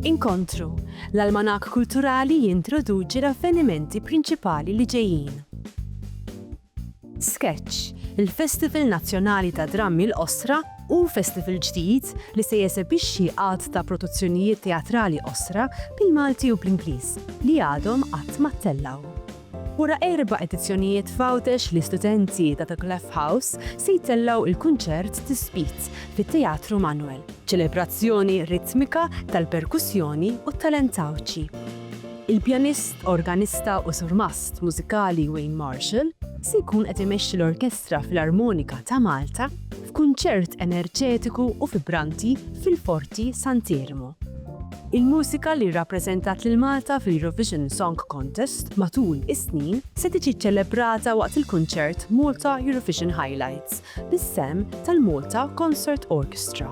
Inkontru, l-almanak kulturali jintroduċi l-avvenimenti prinċipali li ġejjin. Skeċċ, il-Festival Nazzjonali ta' Drammi l-Osra u festival ġdid li se jesebixxi għad ta' produzzjonijiet teatrali osra bil-Malti u bl-Ingliż li għadhom qatt ma ttellaw. Wara 4 edizzjonijiet fawtex li studenti ta' Clef se jtellaw il-kunċert Tisbit fit-Teatru Manuel, ċelebrazzjoni ritmika tal-perkussjoni u tal-entawċi. Il-pjanist, organista u surmast mużikali Wayne Marshall se jkun qed imexxi l-Orchestra Philharmonica ta' Malta f'kunċert enerġetiku u vibranti fil-Forti Sant'Ermo. Il-mużika li rrappreżentat lil Malta fil-Eurovision Song Contest matul is-snin se tiġi ċċelebrata waqt il-kunċert Malta Eurovision Highlights bis-semm tal-Malta Concert Orchestra.